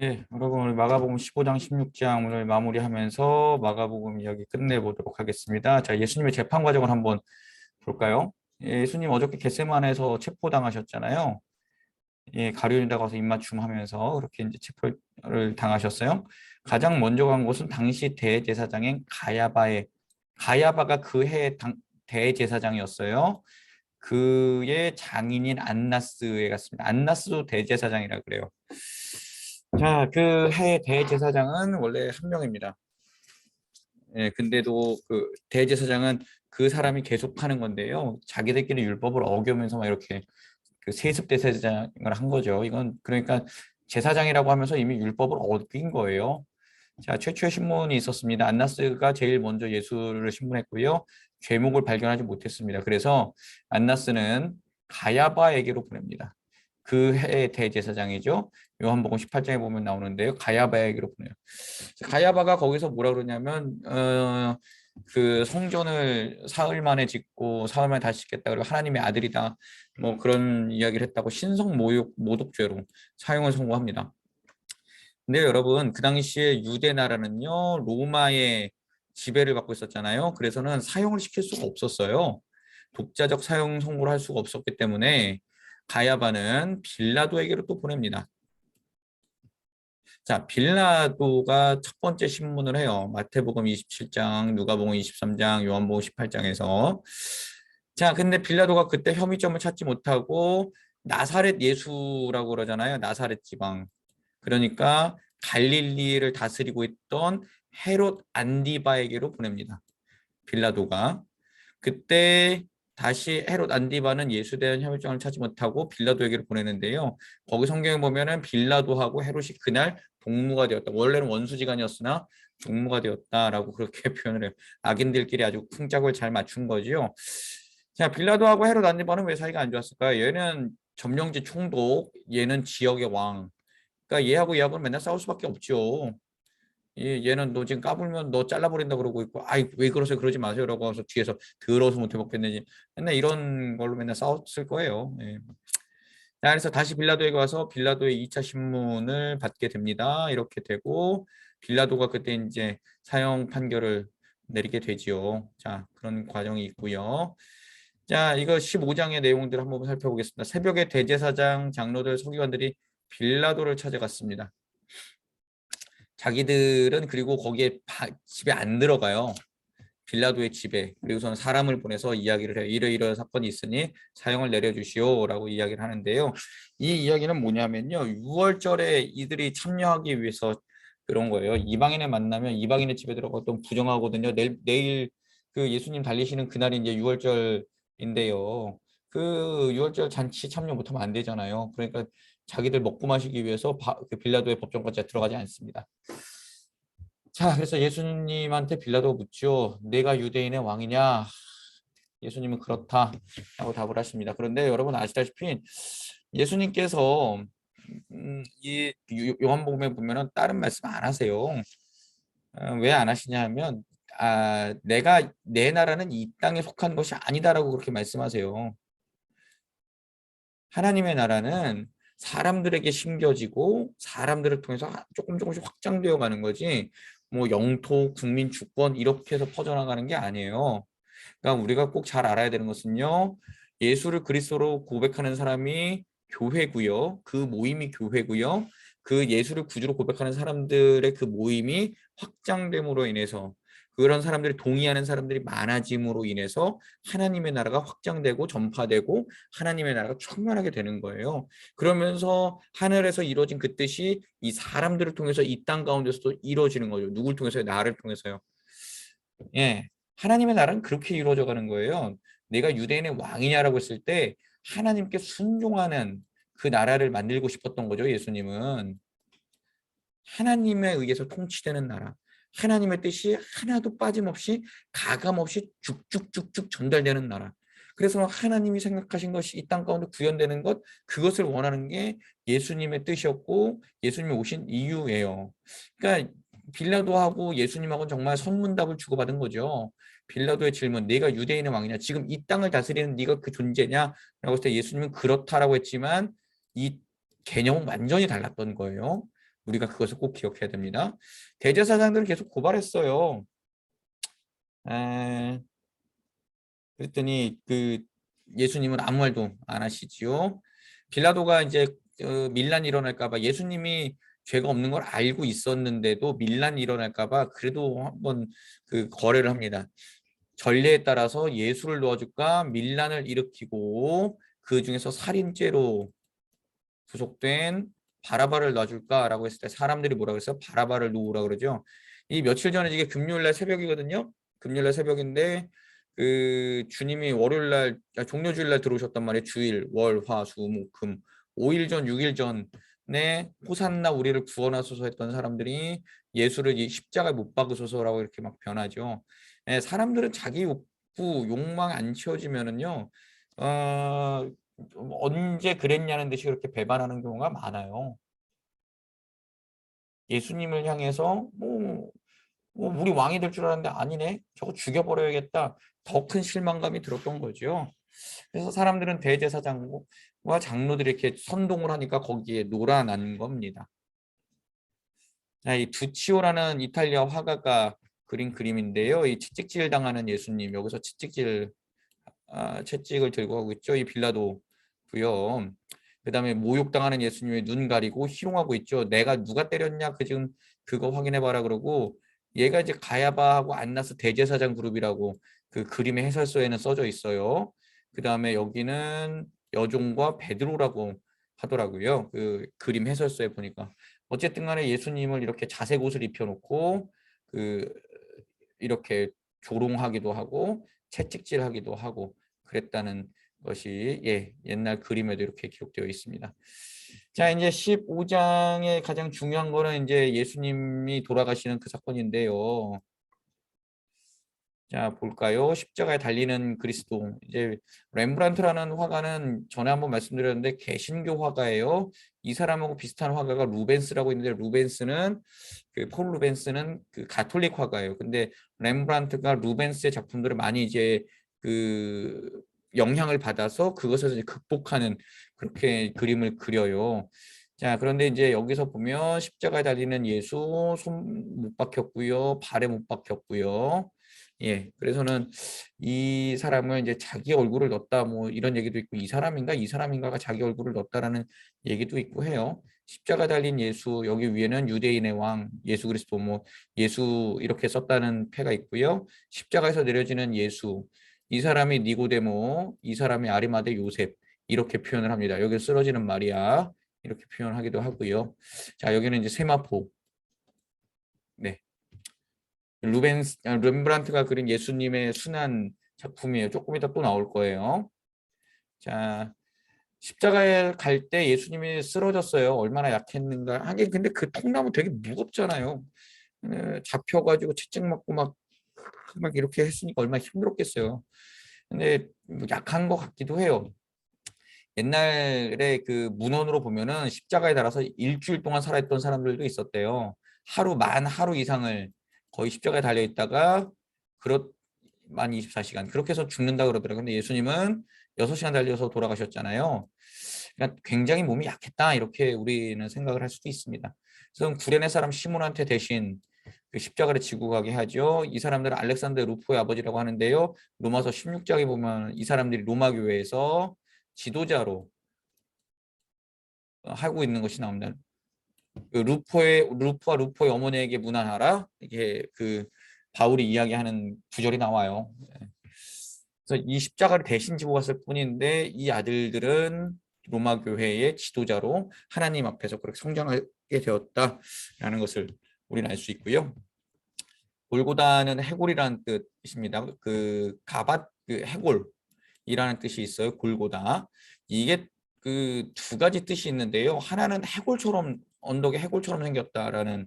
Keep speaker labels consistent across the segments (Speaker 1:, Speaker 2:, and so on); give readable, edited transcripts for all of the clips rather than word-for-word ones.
Speaker 1: 예, 여러분 우리 마가복음 15장 16장 오늘 마무리하면서 마가복음 이야기 끝내보도록 하겠습니다. 자, 예수님의 재판 과정을 한번 볼까요? 예수님 어저께 겟세마네에서 체포당하셨잖아요. 예, 가룟유다 가서 입맞춤하면서 그렇게 이제 체포를 당하셨어요. 가장 먼저 간 곳은 당시 대제사장인 가야바가 그 해 대제사장이었어요. 그의 장인인 안나스에 갔습니다. 안나스도 대제사장이라 그래요. 자, 그 해 대제사장은 원래 한 명입니다. 예, 근데도 그 대제사장은 그 사람이 계속 하는 건데요. 자기들끼리 율법을 어기면서 막 이렇게 그 세습 대제사장을 한 거죠. 이건 그러니까 제사장이라고 하면서 이미 율법을 어긴 거예요. 자, 최초의 신문이 있었습니다. 안나스가 제일 먼저 예수를 신문했고요. 죄목을 발견하지 못했습니다. 그래서 안나스는 가야바에게로 보냅니다. 그 해의 대제사장이죠. 요한복음 18장에 보면 나오는데요. 가야바에게로 보내요. 가야바가 거기서 뭐라 그러냐면 그 성전을 사흘 만에 짓고 사흘 만에 다시 짓겠다. 그리고 하나님의 아들이다. 뭐 그런 이야기를 했다고 신성 모독죄로 사형을 선고합니다. 근데 여러분 그 당시에 유대 나라는요 로마의 지배를 받고 있었잖아요. 그래서는 사형을 시킬 수가 없었어요. 독자적 사형 선고를 할 수가 없었기 때문에 가야바는 빌라도에게로 또 보냅니다. 자, 빌라도가 첫 번째 신문을 해요. 마태복음 27장, 누가복음 23장, 요한복음 18장에서. 자, 근데 빌라도가 그때 혐의점을 찾지 못하고 나사렛 예수라고 그러잖아요. 나사렛 지방. 그러니까 갈릴리를 다스리고 있던 헤롯 안디바에게로 보냅니다. 빌라도가. 그때 다시 헤롯 안디바는 예수에 대한 혐의점을 찾지 못하고 빌라도에게로 보내는데요. 거기 성경에 보면은 빌라도하고 헤롯이 그날 동무가 되었다. 원래는 원수지간이었으나 동무가 되었다라고 그렇게 표현을 해요. 악인들끼리 아주 쿵짝을 잘 맞춘 거죠. 자, 빌라도하고 헤롯 안디바는 왜 사이가 안 좋았을까요? 얘는 점령지 총독, 얘는 지역의 왕. 그러니까 얘하고 맨날 싸울 수밖에 없죠. 얘는 너 지금 까불면 너 잘라버린다 그러고 있고, 아이 왜 그러세요? 그러지 마세요라고 해서 뒤에서 더러워서 못해 먹겠는지 맨날 이런 걸로 맨날 싸웠을 거예요. 예. 자, 그래서 다시 빌라도에게 와서 빌라도의 2차 신문을 받게 됩니다. 이렇게 되고 빌라도가 그때 이제 사형 판결을 내리게 되지요. 자, 그런 과정이 있고요. 자, 이거 15장의 내용들을 한번 살펴보겠습니다. 새벽에 대제사장, 장로들, 서기관들이 빌라도를 찾아갔습니다. 자기들은 그리고 거기에 집에 안 들어가요. 빌라도의 집에. 그리고서는 사람을 보내서 이야기를 해요. 이러이러한 사건이 있으니 사형을 내려주시오라고 이야기를 하는데요. 이 이야기는 뭐냐면요. 6월절에 이들이 참여하기 위해서 그런 거예요. 이방인을 만나면 이방인의 집에 들어가도 부정하거든요. 내일 그 예수님 달리시는 그날이 이제 6월절인데요. 그 6월절 잔치 참여 못하면 안 되잖아요. 그러니까 자기들 먹고 마시기 위해서 그 빌라도의 법정까지 들어가지 않습니다. 자, 그래서 예수님한테 빌라도가 묻죠. 내가 유대인의 왕이냐? 예수님은 그렇다 라고 답을 하십니다. 그런데 여러분 아시다시피 예수님께서 이 요한복음에 보면은 다른 말씀 안 하세요. 왜 안 하시냐 하면 내가 내 나라는 이 땅에 속한 것이 아니다라고 그렇게 말씀하세요. 하나님의 나라는 사람들에게 심겨지고 사람들을 통해서 조금씩 확장되어 가는 거지 뭐 영토, 국민 주권 이렇게 해서 퍼져나가는 게 아니에요. 그러니까 우리가 꼭 잘 알아야 되는 것은요. 예수를 그리스도로 고백하는 사람이 교회고요. 그 모임이 교회고요. 그 예수를 구주로 고백하는 사람들의 그 모임이 확장됨으로 인해서 그런 사람들이 동의하는 사람들이 많아짐으로 인해서 하나님의 나라가 확장되고 전파되고 하나님의 나라가 충만하게 되는 거예요. 그러면서 하늘에서 이루어진 그 뜻이 이 사람들을 통해서 이 땅 가운데서도 이루어지는 거죠. 누굴 통해서요? 나를 통해서요. 예. 하나님의 나라는 그렇게 이루어져 가는 거예요. 내가 유대인의 왕이냐라고 했을 때 하나님께 순종하는 그 나라를 만들고 싶었던 거죠, 예수님은. 하나님에 의해서 통치되는 나라. 하나님의 뜻이 하나도 빠짐없이 가감없이 쭉쭉쭉쭉 전달되는 나라. 그래서 하나님이 생각하신 것이 이 땅 가운데 구현되는 것, 그것을 원하는 게 예수님의 뜻이었고 예수님이 오신 이유예요. 그러니까 빌라도하고 예수님하고는 정말 선문답을 주고받은 거죠. 빌라도의 질문, 네가 유대인의 왕이냐? 지금 이 땅을 다스리는 네가 그 존재냐? 라고 했을 때 예수님은 그렇다라고 했지만 이 개념은 완전히 달랐던 거예요. 우리가 그것을 꼭 기억해야 됩니다. 대제사장들을 계속 고발했어요. 에, 그랬더니 그 예수님은 아무 말도 안 하시지요. 빌라도가 이제 밀란이 일어날까 봐, 예수님이 죄가 없는 걸 알고 있었는데도 밀란이 일어날까 봐 그래도 한번 그 거래를 합니다. 전례에 따라서 예수를 놓아줄까, 밀란을 일으키고 그 중에서 살인죄로 구속된 바라바를 놔줄까라고 했을 때 사람들이 뭐라 그랬어요? 바라바를 놓으라 그러죠. 이 며칠 전에 이게 금요일날 새벽이거든요. 금요일날 새벽인데 그 주님이 월요일날 종료주일날 들어오셨단 말이에요. 주일, 월, 화, 수, 목, 금 5일 전, 6일 전에 호산나 우리를 구원하소서 했던 사람들이 예수를 이 십자가에 못 박으소서라고 이렇게 막 변하죠. 예, 사람들은 자기 욕구, 욕망 안 채워지면은요. 언제 그랬냐는 듯이 그렇게 배반하는 경우가 많아요. 예수님을 향해서 우리 왕이 될 줄 알았는데 아니네. 저거 죽여버려야겠다. 더 큰 실망감이 들었던 거죠. 그래서 사람들은 대제사장과 장로들이 이렇게 선동을 하니까 거기에 놀아난 겁니다. 이 두치오라는 이탈리아 화가가 그린 그림인데요. 이 채찍질 당하는 예수님, 여기서 채찍을 들고 하고 있죠. 이 빌라도고요. 그다음에 모욕당하는 예수님의 눈 가리고 희롱하고 있죠. 내가 누가 때렸냐? 그 지금 그거 확인해 봐라 그러고, 얘가 이제 가야바하고 안나스 대제사장 그룹이라고 그 그림의 해설서에는 써져 있어요. 그다음에 여기는 여종과 베드로라고 하더라고요. 그 그림 해설서에 보니까. 어쨌든 간에 예수님을 이렇게 자색 옷을 입혀놓고 그 이렇게 조롱하기도 하고 채찍질하기도 하고 그랬다는 것이 옛날 그림에도 이렇게 기록되어 있습니다. 자, 이제 15장의 가장 중요한 거는 이제 예수님이 돌아가시는 그 사건인데요. 자, 볼까요? 십자가에 달리는 그리스도. 이제 렘브란트라는 화가는 전에 한번 말씀드렸는데 개신교 화가예요. 이 사람하고 비슷한 화가가 루벤스라고 있는데, 루벤스는 폴 루벤스는 그 가톨릭 화가예요. 근데 렘브란트가 루벤스의 작품들을 많이 이제 그 영향을 받아서 그것을 이제 극복하는 그렇게 그림을 그려요. 자, 그런데 이제 여기서 보면 십자가에 달리는 예수, 손 못 박혔고요, 발에 못 박혔고요. 그래서는 이 사람을 이제 자기 얼굴을 넣었다 뭐 이런 얘기도 있고, 이 사람인가 이 사람인가가 자기 얼굴을 넣었다라는 얘기도 있고 해요. 십자가 달린 예수, 여기 위에는 유대인의 왕 예수 그리스도, 뭐 예수 이렇게 썼다는 패가 있고요. 십자가에서 내려지는 예수, 이 사람이 니고데모, 이 사람이 아리마대 요셉 이렇게 표현을 합니다. 여기 쓰러지는 마리아 이렇게 표현하기도 하고요. 자, 여기는 이제 세마포. 네. 렘브란트가 그린 예수님의 순환 작품이에요. 조금 이따 또 나올 거예요. 자, 십자가에 갈 때 예수님이 쓰러졌어요. 얼마나 약했는가. 하긴 근데 그 통나무 되게 무겁잖아요. 잡혀가지고 채찍 맞고 막 이렇게 했으니까 얼마나 힘들었겠어요. 근데 뭐 약한 것 같기도 해요. 옛날에 그 문헌으로 보면은 십자가에 달아서 일주일 동안 살아있던 사람들도 있었대요. 하루 이상을 거의 십자가에 달려 있다가 만 24시간 그렇게 해서 죽는다 그러더라고요. 근데 예수님은 6시간 달려서 돌아가셨잖아요. 그러니까 굉장히 몸이 약했다 이렇게 우리는 생각을 할 수도 있습니다. 그래서 구레네 사람 시몬한테 대신 그 십자가를 지고 가게 하죠. 이 사람들은 알렉산더 루포의 아버지라고 하는데요. 로마서 16장에 보면 이 사람들이 로마 교회에서 지도자로 하고 있는 것이 나옵니다. 그 루포와 루포의 어머니에게 문안하라, 이게 그 바울이 이야기하는 구절이 나와요. 그래서 이 십자가를 대신 지고 갔을 뿐인데 이 아들들은 로마 교회의 지도자로 하나님 앞에서 그렇게 성장하게 되었다라는 것을 우리는 알 수 있고요. 골고다는 해골이라는 뜻입니다. 그 가밧 그 해골이라는 뜻이 있어요. 골고다. 이게 그 두 가지 뜻이 있는데요. 하나는 해골처럼, 언덕에 해골처럼 생겼다라는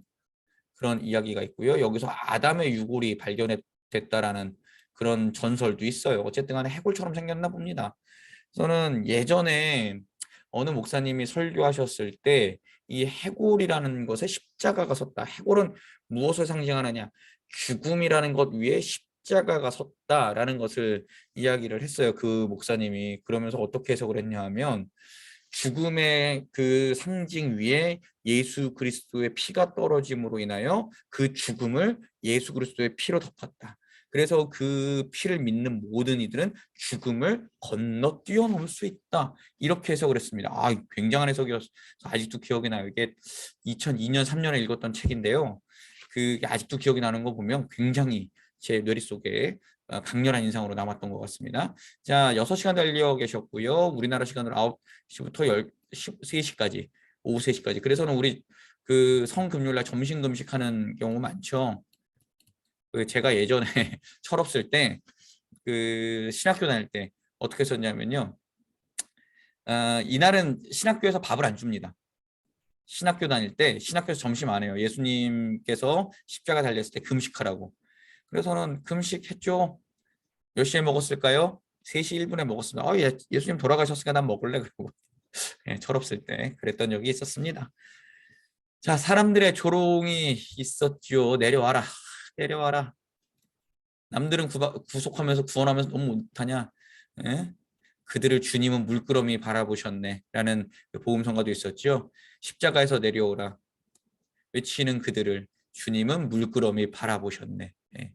Speaker 1: 그런 이야기가 있고요. 여기서 아담의 유골이 발견됐다라는 그런 전설도 있어요. 어쨌든 간에 해골처럼 생겼나 봅니다. 저는 예전에 어느 목사님이 설교하셨을 때 이 해골이라는 것에 십자가가 섰다. 해골은 무엇을 상징하느냐? 죽음이라는 것 위에 십자가가 섰다라는 것을 이야기를 했어요. 그 목사님이. 그러면서 어떻게 해석을 했냐 하면, 죽음의 그 상징 위에 예수 그리스도의 피가 떨어짐으로 인하여 그 죽음을 예수 그리스도의 피로 덮었다. 그래서 그 피를 믿는 모든 이들은 죽음을 건너 뛰어넘을 수 있다. 이렇게 해석을 했습니다. 아, 굉장한 해석이어서 아직도 기억이 나요. 이게 2002년, 3년에 읽었던 책인데요. 그 아직도 기억이 나는 거 보면 굉장히 제 뇌리 속에 강렬한 인상으로 남았던 것 같습니다. 자, 6시간 달려 계셨고요. 우리나라 시간으로 9시부터 3시까지, 오후 3시까지. 그래서는 우리 그 성금요일날 점심 금식하는 경우 많죠. 그 제가 예전에 철없을 때 그 신학교 다닐 때 어떻게 썼냐면요. 이날은 신학교에서 밥을 안 줍니다. 신학교 다닐 때 신학교에서 점심 안 해요. 예수님께서 십자가 달렸을 때 금식하라고. 그래서는 금식했죠. 몇 시에 먹었을까요? 3시 1분에 먹었습니다. 예수님 돌아가셨으니까 난 먹을래. 그러고 네, 철없을 때 그랬던 적이 있었습니다. 자, 사람들의 조롱이 있었죠. 내려와라. 내려와라. 남들은 구속하면서 구원하면서 너무 못하냐. 예? 그들을 주님은 물끄러미 바라보셨네. 라는 그 복음성가도 있었죠. 십자가에서 내려오라. 외치는 그들을 주님은 물끄러미 바라보셨네. 예.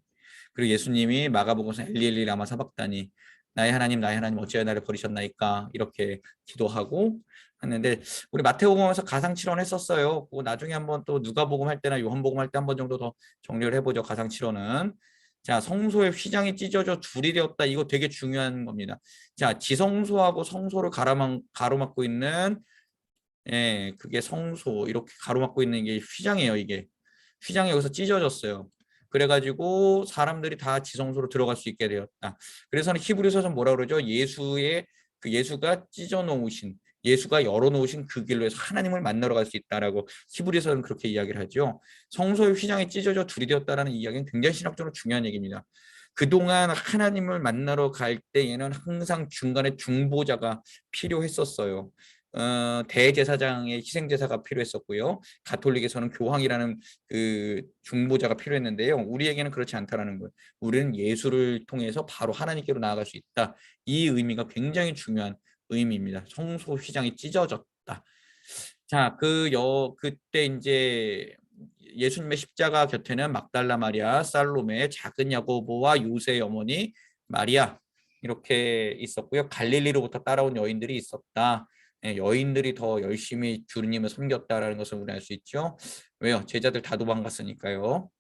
Speaker 1: 그리고 예수님이 마가복음서 엘리 라마 사박다니 나의 하나님 어찌하여 나를 버리셨나이까 이렇게 기도하고 했는데 우리 마태복음에서 가상칠언 했었어요. 그거 나중에 한번 또 누가복음 할 때나 요한복음 할 때 한 번 정도 더 정리를 해보죠. 가상칠언은. 자, 성소의 휘장이 찢어져 둘이 되었다. 이거 되게 중요한 겁니다. 자, 지성소하고 성소를 가로막고 있는 그게 성소 이렇게 가로막고 있는 게 휘장이에요. 이게 휘장이 여기서 찢어졌어요. 그래가지고 사람들이 다 지성소로 들어갈 수 있게 되었다. 그래서는 히브리서는 뭐라 그러죠? 예수가 찢어 놓으신 예수가 열어 놓으신 그 길로 해서 하나님을 만나러 갈 수 있다라고 히브리서는 그렇게 이야기를 하죠. 성소의 휘장이 찢어져 둘이 되었다라는 이야기는 굉장히 신학적으로 중요한 얘기입니다. 그동안 하나님을 만나러 갈 때에는 항상 중간에 중보자가 필요했었어요. 대제사장의 희생제사가 필요했었고요. 가톨릭에서는 교황이라는 그 중보자가 필요했는데요. 우리에게는 그렇지 않다라는 거예요. 우리는 예수를 통해서 바로 하나님께로 나아갈 수 있다. 이 의미가 굉장히 중요한 의미입니다. 성소 휘장이 찢어졌다. 자, 그때 이제 예수님의 십자가 곁에는 막달라 마리아, 살로메, 작은 야고보와 요새의 어머니 마리아 이렇게 있었고요. 갈릴리로부터 따라온 여인들이 있었다. 여인들이 더 열심히 주님을 섬겼다라는 것을 우리 알 수 있죠. 왜요? 제자들 다 도망갔으니까요.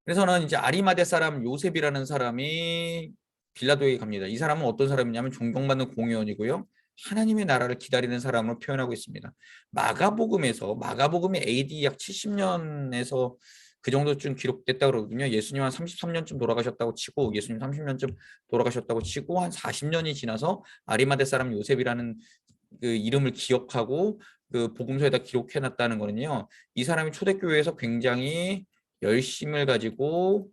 Speaker 1: 그래서는 이제 아리마대 사람 요셉이라는 사람이 빌라도에게 갑니다. 이 사람은 어떤 사람이냐면 존경받는 공의원이고요. 하나님의 나라를 기다리는 사람으로 표현하고 있습니다. 마가복음이 AD 약 70년에서 그 정도쯤 기록됐다고 그러거든요. 예수님 한 33년쯤 돌아가셨다고 치고 예수님 30년쯤 돌아가셨다고 치고 한 40년이 지나서 아리마대 사람 요셉이라는 그 이름을 기억하고 그 복음서에다 기록해 놨다는 거는요. 이 사람이 초대교회에서 굉장히 열심을 가지고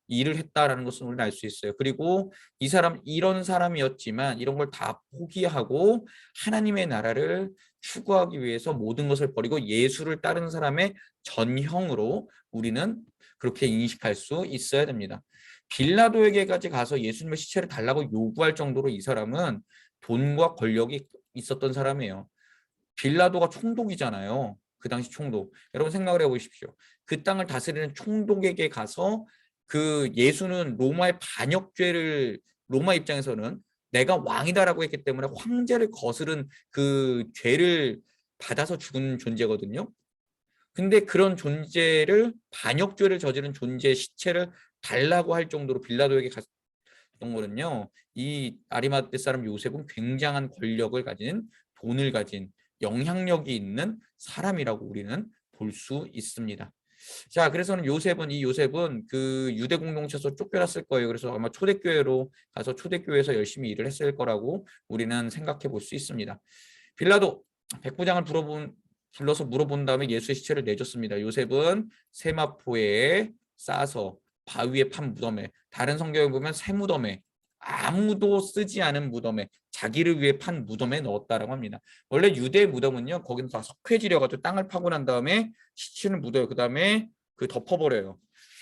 Speaker 1: 일을 했다라는 것을 우리는 알 수 있어요. 그리고 이 사람 이런 사람이었지만 이런 걸 다 포기하고 하나님의 나라를 추구하기 위해서 모든 것을 버리고 예수를 따르는 사람의 전형으로 우리는 그렇게 인식할 수 있어야 됩니다. 빌라도에게까지 가서 예수님의 시체를 달라고 요구할 정도로 이 사람은 돈과 권력이 있었던 사람이에요. 빌라도가 총독이잖아요. 그 당시 총독. 여러분 생각을 해보십시오. 그 땅을 다스리는 총독에게 가서 그 예수는 로마의 반역죄를 로마 입장에서는 내가 왕이다라고 했기 때문에 황제를 거스른 그 죄를 받아서 죽은 존재거든요. 근데 그런 존재를 반역죄를 저지른 존재의 시체를 달라고 할 정도로 빌라도에게 갔던 거는요. 이 아리마대 사람 요셉은 굉장한 권력을 가진 돈을 가진 영향력이 있는 사람이라고 우리는 볼 수 있습니다. 자, 그래서는 이 요셉은 그 유대 공동체에서 쫓겨났을 거예요. 그래서 아마 초대교회로 가서 초대교회에서 열심히 일을 했을 거라고 우리는 생각해 볼 수 있습니다. 빌라도 백부장을 불러서 물어본 다음에 예수의 시체를 내줬습니다. 요셉은 세마포에 싸서 바위에 판 무덤에, 다른 성경에 보면 새 무덤에, 아무도 쓰지 않은 무덤에, 자기를 위해 판 무덤에 넣었다라고 합니다. 원래 유대 무덤은요, 거기는 다 석회지려가지고 땅을 파고 난 다음에 시체를 묻어요. 그 다음에 그 덮어버려요.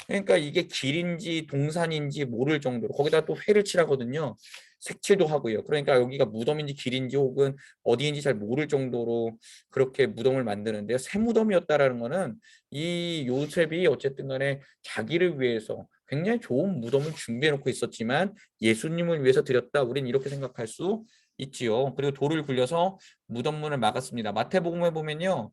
Speaker 1: 그러니까 이게 길인지 동산인지 모를 정도로 거기다 또 회를 칠하거든요. 색칠도 하고요. 그러니까 여기가 무덤인지 길인지 혹은 어디인지 잘 모를 정도로 그렇게 무덤을 만드는데요. 새 무덤이었다라는 거는 이 요셉이 어쨌든 간에 자기를 위해서 굉장히 좋은 무덤을 준비해 놓고 있었지만 예수님을 위해서 드렸다. 우린 이렇게 생각할 수 있지요. 그리고 돌을 굴려서 무덤문을 막았습니다. 마태복음에 보면요.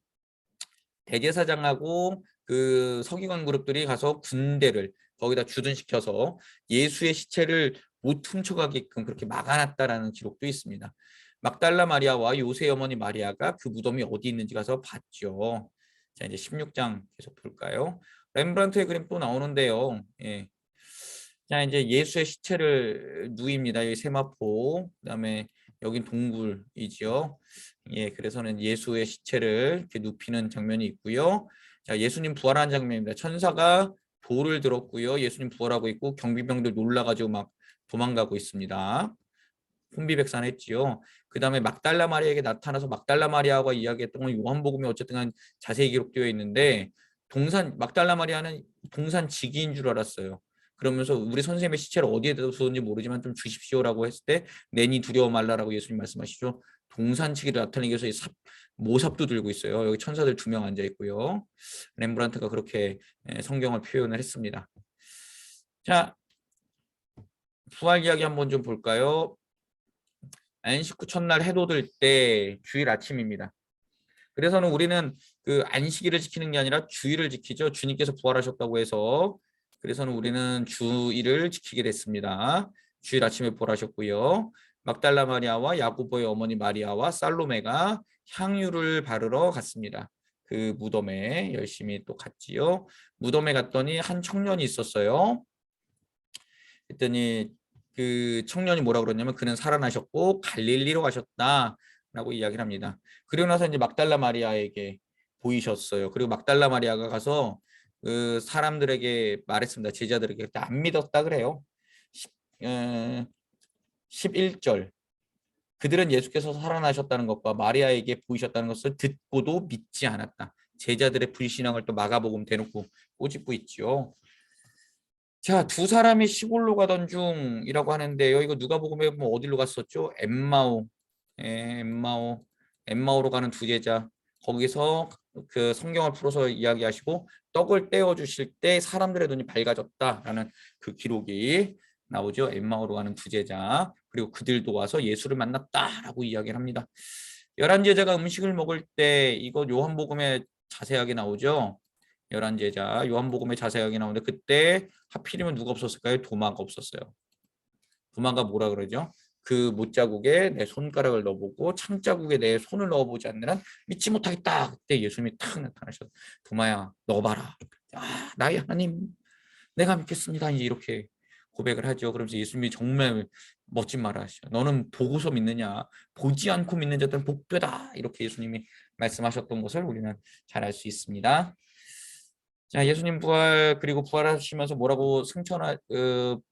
Speaker 1: 대제사장하고 그 서기관 그룹들이 가서 군대를 거기다 주둔시켜서 예수의 시체를 못 훔쳐가게끔 그렇게 막아놨다라는 기록도 있습니다. 막달라 마리아와 요새 어머니 마리아가 그 무덤이 어디 있는지 가서 봤죠. 자, 이제 16장 계속 볼까요? 렘브란트의 그림 또 나오는데요. 예. 자, 이제 예수의 시체를 누입니다. 여기 세마포, 그다음에 여긴 동굴이지요. 예, 그래서는 예수의 시체를 이렇게 눕히는 장면이 있고요. 자, 예수님 부활하는 장면입니다. 천사가 돌을 들었고요. 예수님 부활하고 있고 경비병들 놀라가지고 막 도망가고 있습니다. 혼비백산했지요. 그 다음에 막달라 마리아에게 나타나서 막달라 마리아와 이야기했던 건 요한복음에 어쨌든 자세히 기록되어 있는데 막달라 마리아는 동산지기인 줄 알았어요. 그러면서 우리 선생님의 시체를 어디에 두었는지 모르지만 좀 주십시오라고 했을 때 내니 두려워 말라라고 예수님 말씀하시죠. 동산지기를 나타내기 위해서 모삽도 들고 있어요. 여기 천사들 2명 앉아 있고요. 렘브란트가 그렇게 성경을 표현을 했습니다. 자, 부활 이야기 한번 좀 볼까요? 안식 후 첫날 해돋을 때 주일 아침입니다. 그래서는 우리는 그 안식일을 지키는 게 아니라 주일을 지키죠. 주님께서 부활하셨다고 해서 그래서는 우리는 주일을 지키게 됐습니다. 주일 아침에 부활하셨고요. 막달라 마리아와 야고보의 어머니 마리아와 살로메가 향유를 바르러 갔습니다. 그 무덤에 열심히 또 갔지요. 무덤에 갔더니 한 청년이 있었어요. 그랬더니 그 청년이 뭐라 그러냐면 그는 살아나셨고 갈릴리로 가셨다라고 이야기를 합니다. 그리고 나서 이제 막달라 마리아에게 보이셨어요. 그리고 막달라 마리아가 가서 그 사람들에게 말했습니다. 제자들에게 안 믿었다 그래요. 11절 그들은 예수께서 살아나셨다는 것과 마리아에게 보이셨다는 것을 듣고도 믿지 않았다. 제자들의 불신앙을 또 마가복음 대놓고 꼬집고 있죠. 자, 2사람이 시골로 가던 중이라고 하는데요. 이거 누가복음에 보면 어디로 갔었죠? 엠마오. 예, 엠마오로 가는 2제자. 거기서 그 성경을 풀어서 이야기하시고 떡을 떼어 주실 때 사람들의 눈이 밝아졌다라는 그 기록이 나오죠. 엠마오로 가는 2제자. 그리고 그들도 와서 예수를 만났다라고 이야기를 합니다. 11제자가 음식을 먹을 때 이거 요한복음에 자세하게 나오죠. 11제자 요한복음에 자세하게 나오는데 그때 하필이면 누가 없었을까요? 도마가 없었어요. 도마가 뭐라 그러죠? 그 못자국에 내 손가락을 넣어보고 창자국에 내 손을 넣어보지 않는 한 믿지 못하겠다. 그때 예수님이 탁 나타나셔서 도마야 넣어봐라. 아, 나의 하나님 내가 믿겠습니다. 이제 이렇게 고백을 하죠. 그러면서 예수님이 정말 멋진 말을 하시죠. 너는 보고서 믿느냐? 보지 않고 믿는 자들은 복되다. 이렇게 예수님이 말씀하셨던 것을 우리는 잘 알 수 있습니다. 자, 예수님 부활 그리고 부활하시면서 뭐라고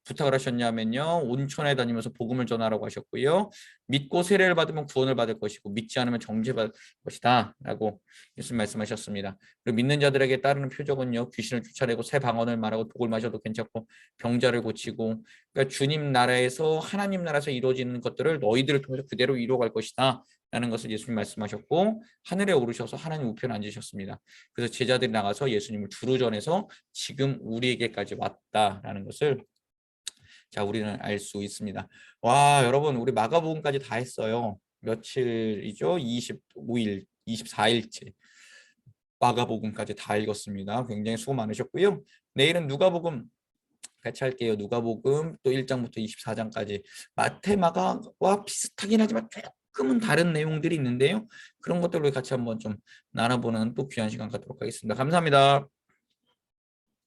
Speaker 1: 부탁을 하셨냐면요. 온천에 다니면서 복음을 전하라고 하셨고요. 믿고 세례를 받으면 구원을 받을 것이고 믿지 않으면 정죄받을 것이다 라고 예수님 말씀하셨습니다. 그리고 믿는 자들에게 따르는 표적은요. 귀신을 쫓아내고 새 방언을 말하고 독을 마셔도 괜찮고 병자를 고치고 그러니까 주님 나라에서 하나님 나라에서 이루어지는 것들을 너희들을 통해서 그대로 이루어갈 것이다 라는 것을 예수님 말씀하셨고 하늘에 오르셔서 하나님 우편에 앉으셨습니다. 그래서 제자들이 나가서 예수님을 두루 전해서 지금 우리에게까지 왔다라는 것을 자 우리는 알 수 있습니다. 와 여러분 우리 마가복음까지 다 했어요. 며칠이죠? 25일, 24일째 마가복음까지 다 읽었습니다. 굉장히 수고 많으셨고요. 내일은 누가복음 같이 할게요. 누가복음 또 1장부터 24장까지 마태 마가와 비슷하긴 하지만 조금은 다른 내용들이 있는데요. 그런 것들을 같이 한번 좀 나눠보는 또 귀한 시간 갖도록 하겠습니다. 감사합니다.